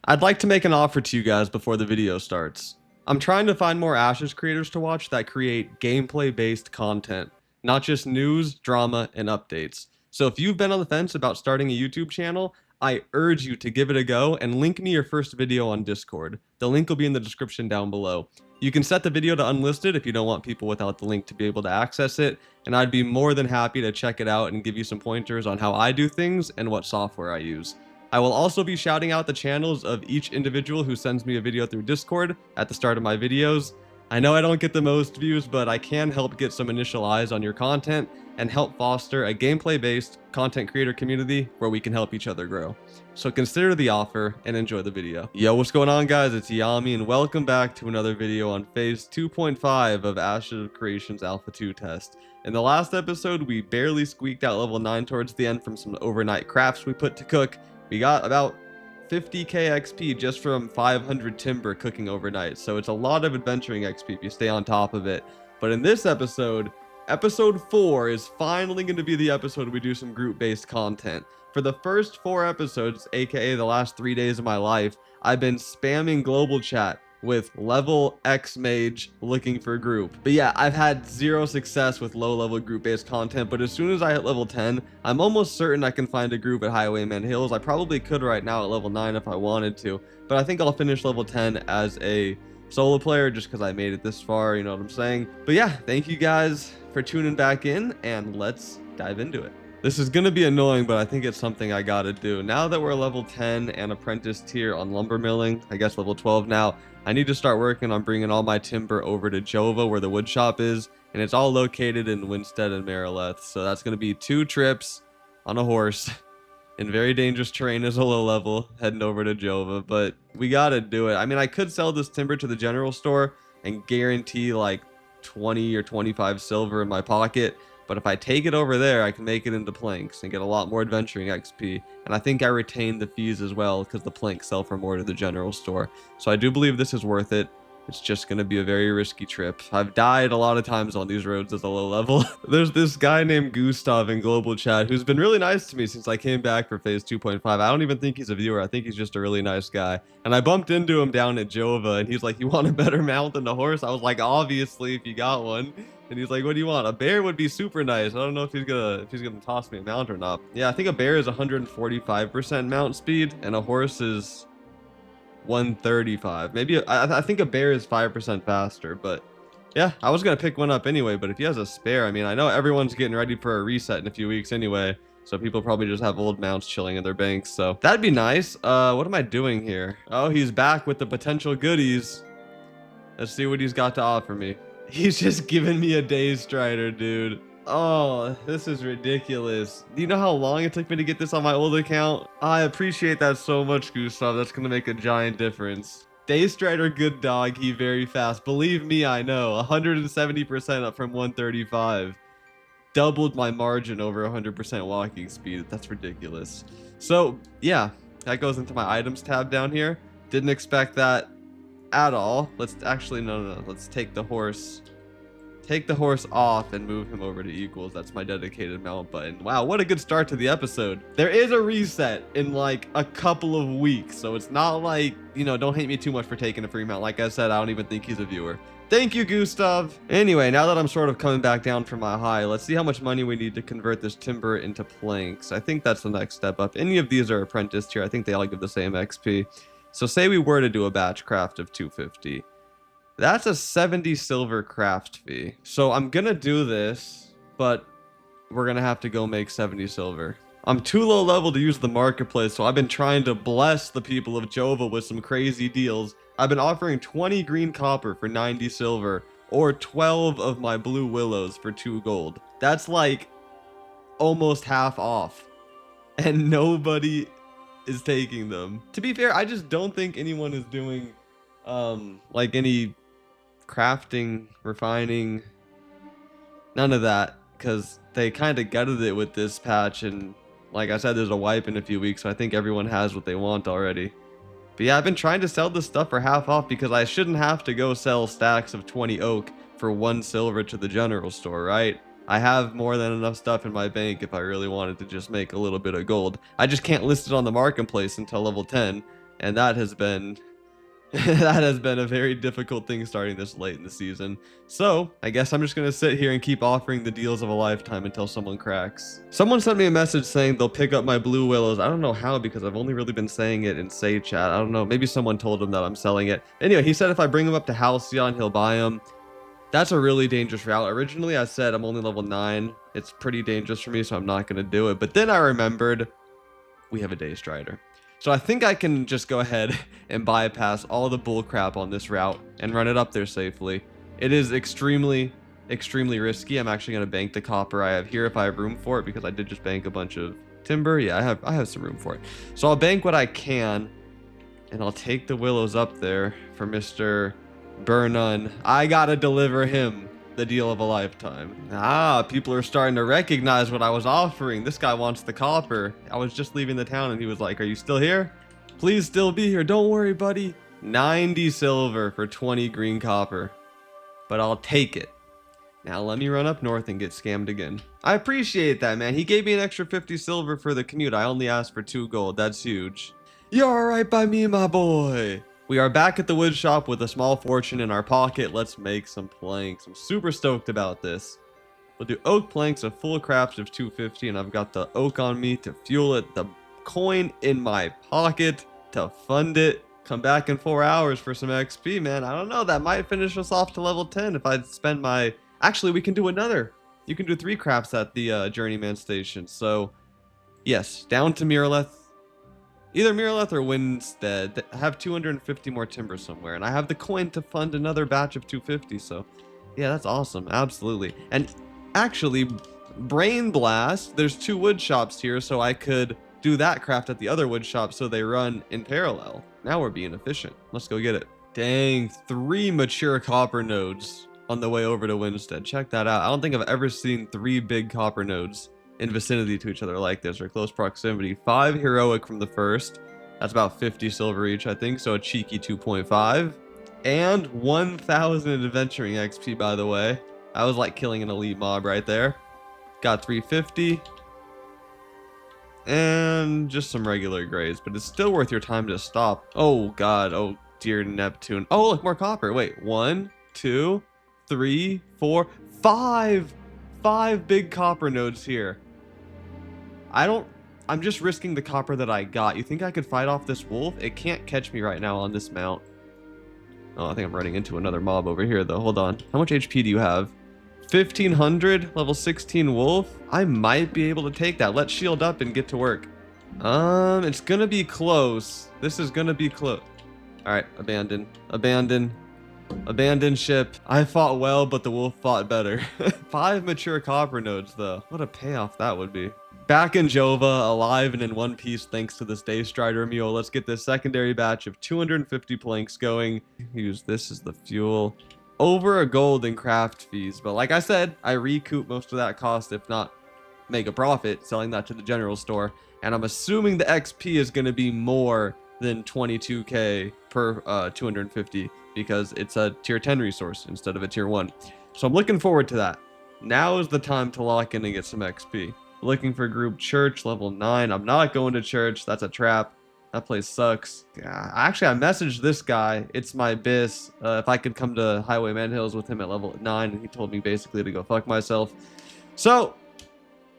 I'd like to make an offer to you guys before the video starts. I'm trying to find more Ashes creators to watch that create gameplay-based content, not just news, drama, and updates. So if you've been on the fence about starting a YouTube channel, I urge you to give it a go and link me your first video on Discord. The link will be in the description down below. You can set the video to unlisted if you don't want people without the link to be able to access it, and I'd be more than happy to check it out and give you some pointers on how I do things and what software I use. I will also be shouting out the channels of each individual who sends me a video through Discord at the start of my videos. I know I don't get the most views, but I can help get some initial eyes on your content and help foster a gameplay-based content creator community where we can help each other grow. So consider the offer and enjoy the video. Yo, what's going on, guys? It's Yommi, and welcome back to another video on phase 2.5 of Ashes of Creation's Alpha 2 test. In the last episode, we barely squeaked out level 9 towards the end from some overnight crafts we put to cook. We got about 50k XP just from 500 timber cooking overnight, so it's a lot of adventuring XP if you stay on top of it. But in this episode, episode 4 is finally going to be the episode we do some group-based content. For the first 4 episodes, aka the last 3 days of my life, I've been spamming global chat with level X mage looking for group. But yeah, I've had zero success with low level group based content, but as soon as I hit level 10, I'm almost certain I can find a group at Highwayman Hills. I probably could right now at level 9 if I wanted to, but I think I'll finish level 10 as a solo player just because I made it this far, you know what I'm saying? But yeah, thank you guys for tuning back in, and let's dive into it. This is gonna be annoying, but I think it's something I gotta do. Now that we're level 10 and apprentice tier on lumber milling, I guess level 12 now, I need to start working on bringing all my timber over to Jova where the wood shop is, and it's all located in Winstead and Marileth. So that's gonna be 2 trips on a horse in very dangerous terrain as a low level, heading over to Jova, but we gotta do it. I mean, I could sell this timber to the general store and guarantee like 20 or 25 silver in my pocket. But if I take it over there, I can make it into planks and get a lot more adventuring XP. And I think I retain the fees as well because the planks sell for more to the general store. So I do believe this is worth it. It's just going to be a very risky trip. I've died a lot of times on these roads as a low level. There's this guy named Gustav in global chat who's been really nice to me since I came back for phase 2.5. I don't even think he's a viewer. I think he's just a really nice guy. And I bumped into him down at Jova and he's like, "You want a better mount than a horse?" I was like, "Obviously, if you got one." And he's like, "What do you want?" A bear would be super nice. I don't know if he's gonna toss me a mount or not. Yeah, I think a bear is 145% mount speed and a horse is 135. Maybe I think a bear is 5% faster, but yeah, I was gonna pick one up anyway. But if he has a spare, I mean, I know everyone's getting ready for a reset in a few weeks anyway, so people probably just have old mounts chilling in their banks, so that'd be nice. What am I doing here? Oh, he's back with the potential goodies. Let's see what he's got to offer me. He's just giving me a day strider, dude. Oh, this is ridiculous. Do you know how long it took me to get this on my old account? I appreciate that so much, Gustav. That's gonna make a giant difference. Day strider, good dog. He very fast. Believe me, I know. 170% up from 135. Doubled my margin over 100% walking speed. That's ridiculous. So yeah, that goes into my items tab down here. Didn't expect that at all. Let's actually, no. Let's take the horse. Take the horse off and move him over to equals. That's my dedicated mount button. Wow, what a good start to the episode. There is a reset in like a couple of weeks, so it's not like, you know, don't hate me too much for taking a free mount. Like I said, I don't even think he's a viewer. Thank you, Gustav. Anyway, now that I'm sort of coming back down from my high, let's see how much money we need to convert this timber into planks. I think that's the next step up. Any of these are apprenticed here. I think they all give the same XP. So say we were to do a batch craft of 250. That's a 70 silver craft fee. So I'm gonna do this, but we're gonna have to go make 70 silver. I'm too low level to use the marketplace, so I've been trying to bless the people of Jova with some crazy deals. I've been offering 20 green copper for 90 silver, or 12 of my blue willows for 2 gold. That's like almost half off, and nobody is taking them. To be fair, I just don't think anyone is doing like any crafting, refining, none of that, because they kind of gutted it with this patch, and like I said, there's a wipe in a few weeks, so I think everyone has what they want already. But yeah, I've been trying to sell this stuff for half off because I shouldn't have to go sell stacks of 20 oak for 1 silver to the general store, right? I have more than enough stuff in my bank if I really wanted to just make a little bit of gold. I just can't list it on the marketplace until level 10. and that has been that has been a very difficult thing starting this late in the season. So I guess I'm just gonna sit here and keep offering the deals of a lifetime until someone cracks. Someone sent me a message saying they'll pick up my blue willows. I don't know how, because I've only really been saying it in Say Chat. I don't know, maybe someone told him that I'm selling it. Anyway, he said if I bring him up to Halcyon, he'll buy them. That's a really dangerous route. Originally I said I'm only level 9. It's pretty dangerous for me, so I'm not gonna do it. But then I remembered we have a Day Strider. So I think I can just go ahead and bypass all the bull crap on this route and run it up there safely. It is extremely risky. I'm actually going to bank the copper I have here if I have room for it, because I did just bank a bunch of timber. Yeah, I have some room for it. So I'll bank what I can, and I'll take the willows up there for Mr. Burnun. I got to deliver him the deal of a lifetime. People are starting to recognize what I was offering. This guy wants the copper. I was just leaving the town and he was like, are you still here? Please still be here. Don't worry, buddy. 90 silver for 20 green copper. But I'll take it. Now let me run up north and get scammed again. I appreciate that, man. He gave me an extra 50 silver for the commute. I only asked for 2 gold. That's huge. You're all right by me, my boy. We are back at the wood shop with a small fortune in our pocket. Let's make some planks. I'm super stoked about this. We'll do oak planks, a full craft of 250, and I've got the oak on me to fuel it, the coin in my pocket to fund it. Come back in 4 hours for some XP, man. I don't know, that might finish us off to level 10 if I spend my... Actually, we can do another. You can do 3 crafts at the Journeyman Station. So, yes, down to Miraleth. Either Miraleth or Winstead. I have 250 more timber somewhere, and I have the coin to fund another batch of 250, so yeah, that's awesome. Absolutely. And actually, Brain Blast, there's 2 wood shops here, so I could do that craft at the other wood shop so they run in parallel. Now we're being efficient. Let's go get it. Dang, 3 mature copper nodes on the way over to Winstead. Check that out. I don't think I've ever seen 3 big copper nodes in vicinity to each other like this, or close proximity. 5 heroic from the first. That's about 50 silver each, I think, so a cheeky 2.5. And 1,000 adventuring XP, by the way. I was like killing an elite mob right there. Got 350. And just some regular grays, but it's still worth your time to stop. Oh god, oh dear Neptune. Oh, look, more copper. Wait, 1, 2, 3, 4, 5. 5 big copper nodes here. I'm just risking the copper that I got. You think I could fight off this wolf? It can't catch me right now on this mount. Oh, I think I'm running into another mob over here, though. Hold on. How much HP do you have? 1,500? Level 16 wolf? I might be able to take that. Let's shield up and get to work. It's gonna be close. This is gonna be close. Alright, abandon. Abandon. Abandon ship. I fought well, but the wolf fought better. 5 mature copper nodes, though. What a payoff that would be. Back in Jova, alive and in one piece thanks to this Day Strider mule. Let's get this secondary batch of 250 planks going. Use this as the fuel. Over a gold in craft fees. But like I said, I recoup most of that cost, if not make a profit, selling that to the general store. And I'm assuming the XP is going to be more than 22k per 250, because it's a tier 10 resource instead of a tier 1. So I'm looking forward to that. Now is the time to lock in and get some XP. Looking for group church, level 9. I'm not going to church. That's a trap. That place sucks. Actually, I messaged this guy. It's my bis. If I could come to Highwayman Hills with him at level 9, and he told me basically to go fuck myself. So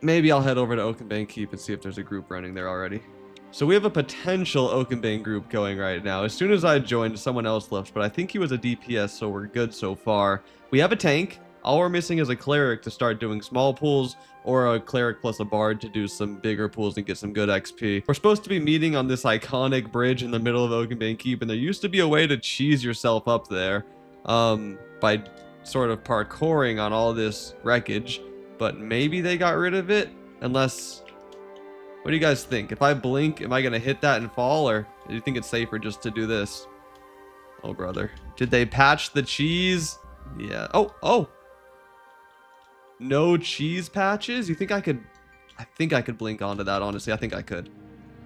maybe I'll head over to Oakenbank Keep and see if there's a group running there already. So we have a potential Oakenbank group going right now. As soon as I joined, someone else left, but I think he was a DPS, so we're good so far. We have a tank. All we're missing is a cleric to start doing small pools, or a cleric plus a bard to do some bigger pools and get some good XP. We're supposed to be meeting on this iconic bridge in the middle of Oakenbank Keep, and there used to be a way to cheese yourself up there by sort of parkouring on all this wreckage, but maybe they got rid of it, unless... What do you guys think? If I blink, am I going to hit that and fall, or do you think it's safer just to do this? Oh, brother. Did they patch the cheese? Yeah. Oh! No cheese patches? You think I could... I think I could blink onto that, honestly. I think I could.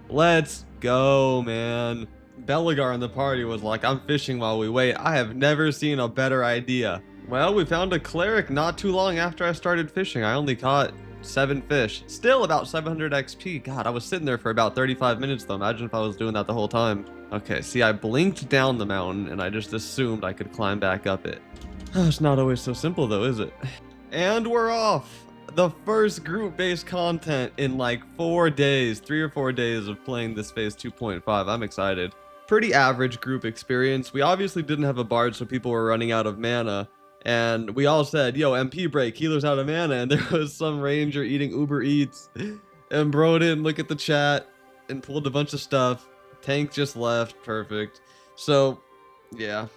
Let's go, man. Belagar in the party was like, I'm fishing while we wait. I have never seen a better idea. Well, we found a cleric not too long after I started fishing. I only caught 7 fish. Still about 700 XP. God, I was sitting there for about 35 minutes though. Imagine if I was doing that the whole time. Okay, see, I blinked down the mountain and I just assumed I could climb back up it. It's not always so simple though, is it? And we're off. The first group-based content in like 4 days, 3 or 4 days of playing this phase 2.5. I'm excited. Pretty average group experience. We obviously didn't have a bard, so people were running out of mana. And we all said, yo, MP break, healer's out of mana. And there was some ranger eating Uber Eats. And bro didn't look at the chat and pulled a bunch of stuff. Tank just left. Perfect. So, yeah,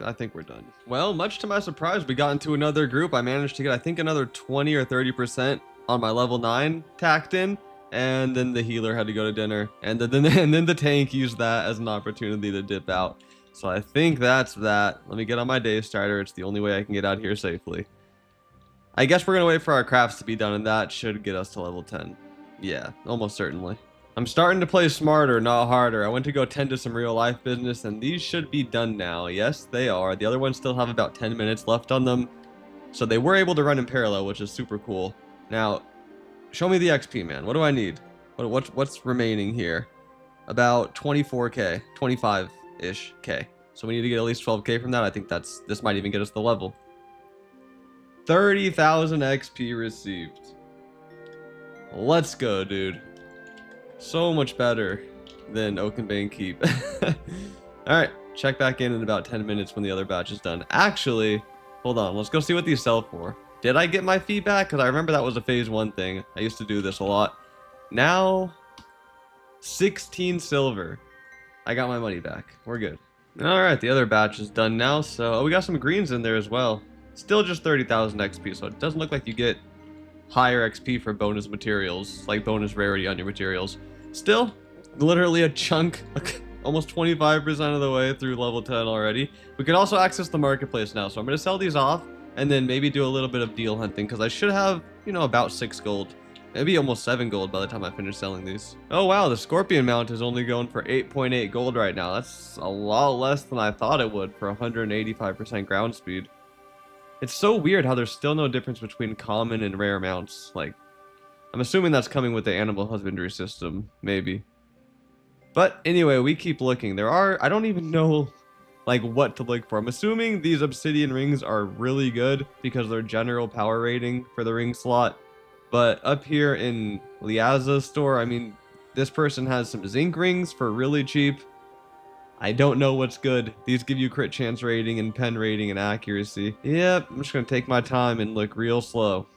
I think we're done. Well, much to my surprise, we got into another group. I managed to get, I think, another 20 or 30% on my level 9 tacked in. And then the healer had to go to dinner. And then the tank used that as an opportunity to dip out. So I think that's that. Let me get on my day starter. It's the only way I can get out here safely. I guess we're going to wait for our crafts to be done, and that should get us to level 10. Yeah, almost certainly. I'm starting to play smarter, not harder. I went to go tend to some real life business, and these should be done now. Yes, they are. The other ones still have about 10 minutes left on them. So they were able to run in parallel, which is super cool. Now, show me the XP, man. What do I need? What's remaining here? About 24k, 25-ish k. So we need to get at least 12k from that. I think this might even get us the level. 30,000 XP received. Let's go, dude. So much better than Oakenbane Keep. Alright, check back in about 10 minutes when the other batch is done. Actually, hold on. Let's go see what these sell for. Did I get my feedback? Because I remember that was a phase 1 thing. I used to do this a lot. Now, 16 silver. I got my money back. We're good. Alright, the other batch is done now. So, we got some greens in there as well. Still just 30,000 XP, so it doesn't look like you get higher XP for bonus materials, like bonus rarity on your materials. Still, literally a chunk, almost 25% of the way through level 10 already. We can also access the marketplace now, so I'm going to sell these off and then maybe do a little bit of deal hunting, because I should have, you know, about 6 gold. Maybe almost 7 gold by the time I finish selling these. Oh wow, the Scorpion mount is only going for 8.8 gold right now. That's a lot less than I thought it would for 185% ground speed. It's so weird how there's still no difference between common and rare mounts. Like, I'm assuming that's coming with the animal husbandry system, maybe. But anyway, we keep looking. I don't even know like what to look for. I'm assuming these obsidian rings are really good because they're general power rating for the ring slot. But up here in Liaza's store, I mean, this person has some zinc rings for really cheap. I don't know what's good. These give you crit chance rating and pen rating and accuracy. Yep, I'm just going to take my time and look real slow.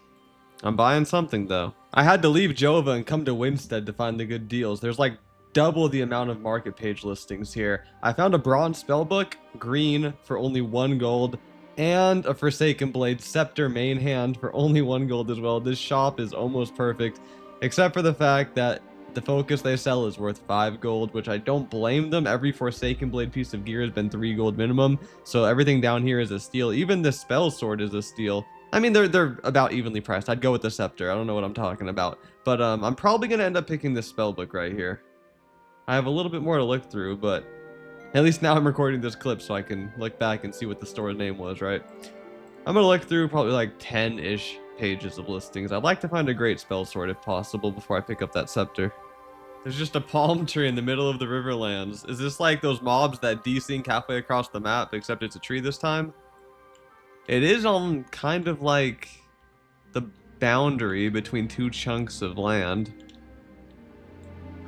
I'm buying something though. I had to leave Jova and come to Winstead to find the good deals. There's like double the amount of market page listings here. I found a bronze spellbook, green, for only 1 gold. And a Forsaken Blade Scepter main hand for only 1 gold as well. This shop is almost perfect, except for the fact that the focus they sell is worth 5 gold, which I don't blame them. Every Forsaken Blade piece of gear has been 3 gold minimum, so everything down here is a steal. Even the spell sword is a steal. I mean, they're about evenly priced. I'd go with the Scepter. I don't know what I'm talking about. But I'm probably going to end up picking this spellbook right here. I have a little bit more to look through, but at least now I'm recording this clip so I can look back and see what the store's name was, right? I'm going to look through probably like 10-ish pages of listings. I'd like to find a great spell sword if possible before I pick up that scepter. There's just a palm tree in the middle of the Riverlands. Is this like those mobs that desync halfway across the map, except it's a tree this time? It is on kind of like the boundary between 2 chunks of land.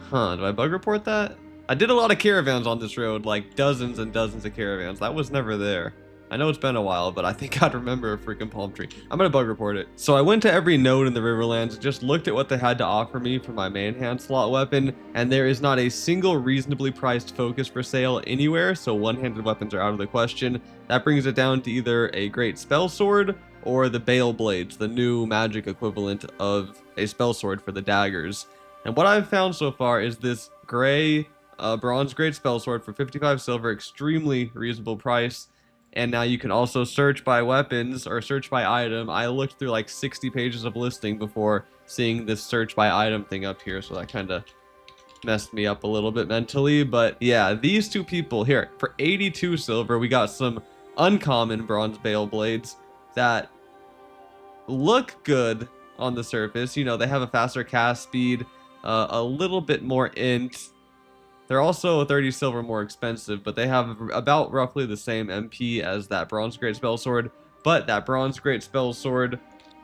Huh, do I bug report that? I did a lot of caravans on this road, like dozens and dozens of caravans. That was never there. I know it's been a while, but I think I'd remember a freaking palm tree. I'm gonna bug report it. So I went to every node in the Riverlands and just looked at what they had to offer me for my main hand slot weapon, and there is not a single reasonably priced focus for sale anywhere, so one-handed weapons are out of the question. That brings it down to either a great spell sword or the Bale Blades, the new magic equivalent of a spell sword for the daggers. And what I've found so far is this gray bronze grade spell sword for 55 silver, extremely reasonable price. And now you can also search by weapons or search by item. I looked through like 60 pages of listing before seeing this search by item thing up here, so that kind of messed me up a little bit mentally. But yeah, these 2 people here for 82 silver, we got some uncommon bronze Bale Blades that look good, on the surface. You know, they have a faster cast speed, a little bit more int. They're also 30 silver more expensive, but they have about roughly the same MP as that Bronze Great Spell Sword. But that Bronze Great Spell Sword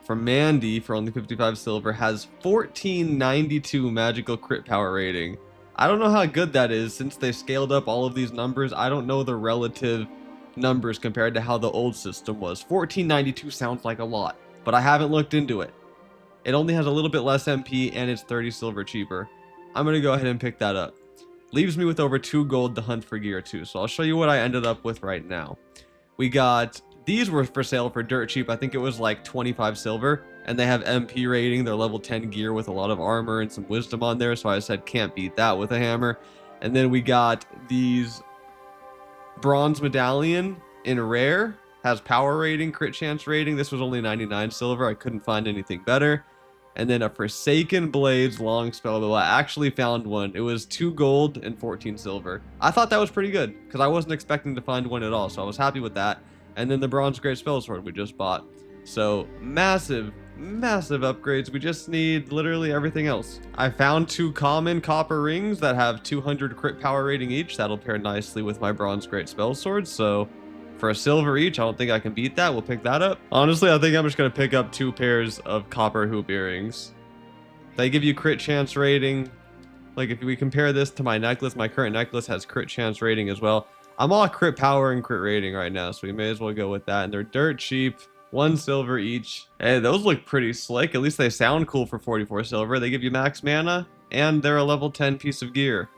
from Mandy for only 55 silver has 1492 magical crit power rating. I don't know how good that is since they scaled up all of these numbers. I don't know the relative numbers compared to how the old system was. 1492 sounds like a lot, but I haven't looked into it. It only has a little bit less MP and it's 30 silver cheaper. I'm going to go ahead and pick that up. Leaves me with over 2 gold to hunt for gear too. So I'll show you what I ended up with right now. We got, these were for sale for dirt cheap. I think it was like 25 silver. And they have MP rating. They're level 10 gear with a lot of armor and some wisdom on there. So I said can't beat that with a hammer. And then we got these bronze medallion in rare. Has power rating, crit chance rating. This was only 99 silver. I couldn't find anything better. And then a Forsaken Blades long spell bow. I actually found one. It was 2 gold and 14 silver. I thought that was pretty good because I wasn't expecting to find one at all. So I was happy with that. And then the Bronze Great Spell Sword we just bought. So massive, massive upgrades. We just need literally everything else. I found 2 common copper rings that have 200 crit power rating each. That'll pair nicely with my Bronze Great Spell Sword. So for a silver each, I don't think I can beat that. We'll pick that up. Honestly, I think I'm just going to pick up 2 pairs of copper hoop earrings. They give you crit chance rating. Like if we compare this to my necklace, my current necklace has crit chance rating as well. I'm all crit power and crit rating right now, so we may as well go with that. And they're dirt cheap. 1 silver each. Hey, those look pretty slick. At least they sound cool for 44 silver. They give you max mana, and they're a level 10 piece of gear.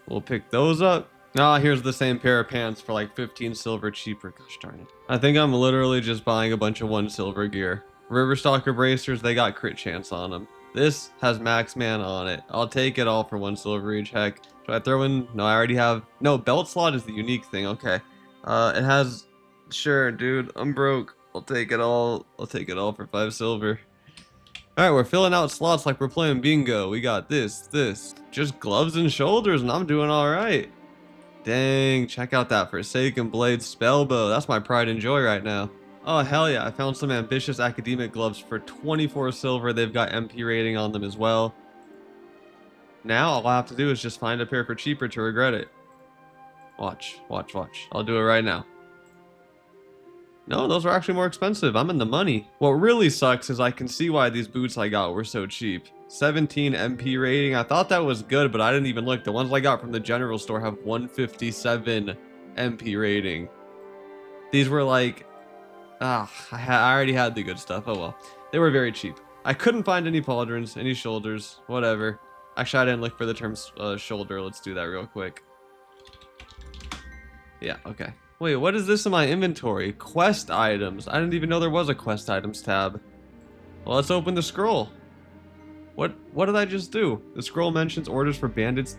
We'll pick those up. Ah, here's the same pair of pants for like 15 silver cheaper. Gosh darn it. I think I'm literally just buying a bunch of 1 silver gear. Riverstalker bracers, they got crit chance on them. This has max mana on it. I'll take it all for 1 silver each. Heck, should I throw in? No, I already have. No, belt slot is the unique thing. Okay. It has. Sure, dude. I'm broke. I'll take it all. I'll take it all for 5 silver. Alright, we're filling out slots like we're playing bingo. We got this. Just gloves and shoulders, and I'm doing alright. Dang, check out that Forsaken Blade spellbow. That's my pride and joy right now. Oh, hell yeah. I found some ambitious academic gloves for 24 silver. They've got MP rating on them as well. Now, all I have to do is just find a pair for cheaper to regret it. Watch. I'll do it right now. No, those are actually more expensive. I'm in the money. What really sucks is I can see why these boots I got were so cheap. 17 MP rating. I thought that was good, but I didn't even look. The ones I got from the general store have 157 MP rating. These were like, I already had the good stuff. Oh well. They were very cheap. I couldn't find any pauldrons, any shoulders, whatever. Actually, I didn't look for the term shoulder. Let's do that real quick. Yeah, okay. Wait, what is this in my inventory? Quest items. I didn't even know there was a quest items tab. Well, let's open the scroll. What did I just do? The scroll mentions orders for bandits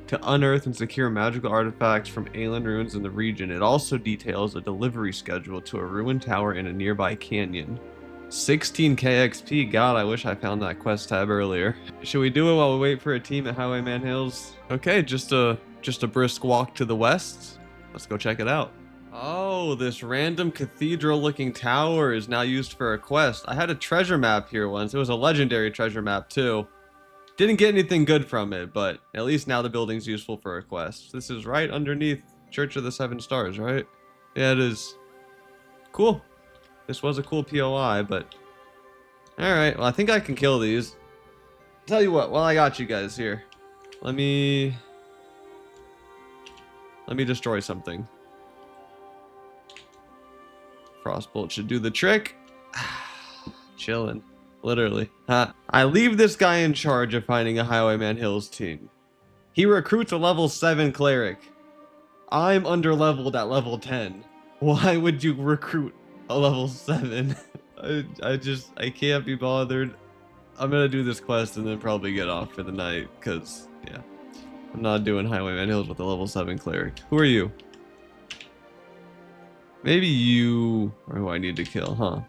to unearth and secure magical artifacts from alien ruins in the region. It also details a delivery schedule to a ruined tower in a nearby canyon. 16k XP. God, I wish I found that quest tab earlier. Should we do it while we wait for a team at Highwayman Hills? Okay, just a brisk walk to the west. Let's go check it out. Oh, this random cathedral-looking tower is now used for a quest. I had a treasure map here once. It was a legendary treasure map, too. Didn't get anything good from it, but at least now the building's useful for a quest. This is right underneath Church of the Seven Stars, right? Yeah, it is. Cool. This was a cool POI, but... Alright, well, I think I can kill these. Tell you what, while I got you guys here, let me destroy something. Frostbolt should do the trick. Chilling. Literally. I leave this guy in charge of finding a Highwayman Hills team. He recruits a level 7 cleric. I'm underleveled at level 10. Why would you recruit a level 7? I can't be bothered. I'm gonna do this quest and then probably get off for the night, because, yeah. I'm not doing Highwayman Hills with a level 7 cleric. Who are you? Maybe you are who I need to kill, huh?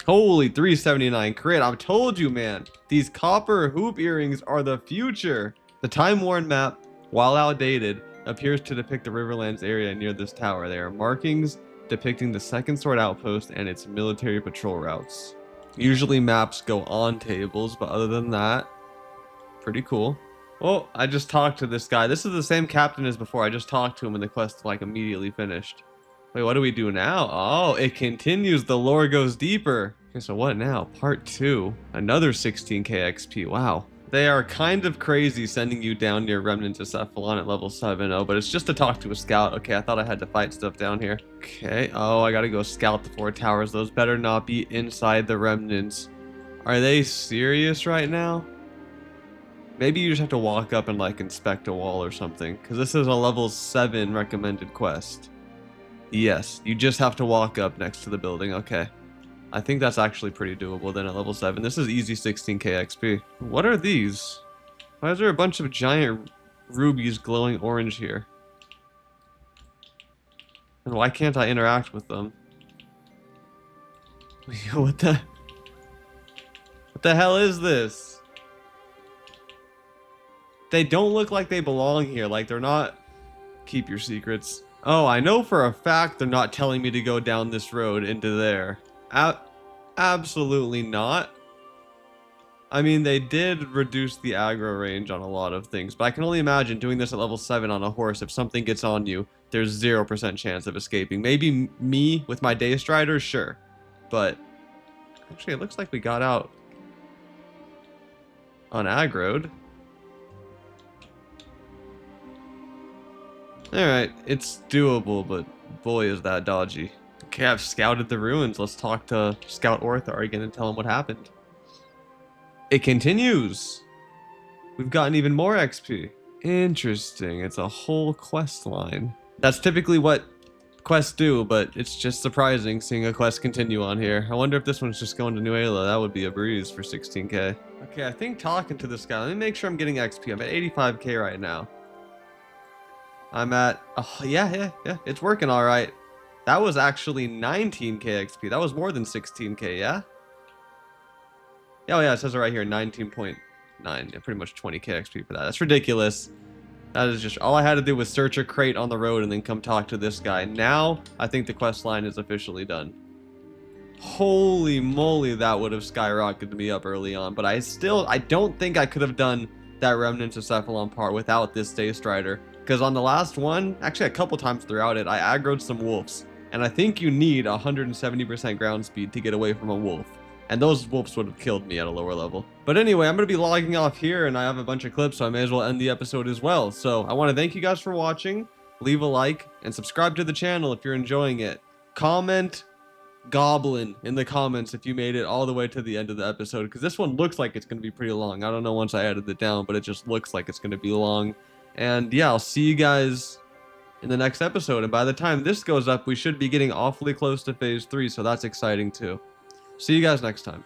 Holy 379 crit. I've told you, man. These copper hoop earrings are the future. The time-worn map, while outdated, appears to depict the Riverlands area near this tower. There are markings depicting the second sword outpost and its military patrol routes. Usually maps go on tables, but other than that, pretty cool. Oh, I just talked to this guy. This is the same captain as before. I just talked to him and the quest like immediately finished. Wait, what do we do now? Oh, it continues. The lore goes deeper. Okay, so what now? Part 2. Another 16k XP. Wow. They are kind of crazy sending you down near Remnants of Cephalon at level 7. Oh, but it's just to talk to a scout. Okay, I thought I had to fight stuff down here. Okay. Oh, I gotta go scout the 4 towers. Those better not be inside the Remnants. Are they serious right now? Maybe you just have to walk up and like inspect a wall or something, because this is a level 7 recommended quest. Yes, you just have to walk up next to the building. Okay. I think that's actually pretty doable then at level 7. This is easy 16k XP. What are these? Why is there a bunch of giant rubies glowing orange here? And why can't I interact with them? What the hell is this? They don't look like they belong here. Like they're not... Keep your secrets. Oh, I know for a fact they're not telling me to go down this road into there. Absolutely not. I mean, they did reduce the aggro range on a lot of things, but I can only imagine doing this at level 7 on a horse. If something gets on you, there's 0% chance of escaping. Maybe me with my day strider, sure. But actually, it looks like we got out unaggroed. Alright, it's doable, but boy is that dodgy. Okay, I've scouted the ruins. Let's talk to Scout Orthar again and tell him what happened. It continues! We've gotten even more XP. Interesting, it's a whole quest line. That's typically what quests do, but it's just surprising seeing a quest continue on here. I wonder if this one's just going to New Ayla. That would be a breeze for 16k. Okay, I think talking to this guy, let me make sure I'm getting XP. I'm at 85k right now. I'm at, oh yeah, it's working all right. That was actually 19k XP. That was more than 16k, yeah? Oh yeah, it says it right here, 19.9. Yeah, pretty much 20k XP for that. That's ridiculous. That is just, all I had to do was search a crate on the road and then come talk to this guy. Now, I think the quest line is officially done. Holy moly, that would have skyrocketed me up early on. But I don't think I could have done that Remnants of Cephalon part without this Day Strider. Because on the last one, actually a couple times throughout it, I aggroed some wolves. And I think you need 170% ground speed to get away from a wolf. And those wolves would have killed me at a lower level. But anyway, I'm going to be logging off here, and I have a bunch of clips, so I may as well end the episode as well. So I want to thank you guys for watching. Leave a like, and subscribe to the channel if you're enjoying it. Comment Goblin in the comments if you made it all the way to the end of the episode, because this one looks like it's going to be pretty long. I don't know once I edit it down, but it just looks like it's going to be long. And yeah, I'll see you guys in the next episode. And by the time this goes up, we should be getting awfully close to phase 3, so that's exciting too. See you guys next time.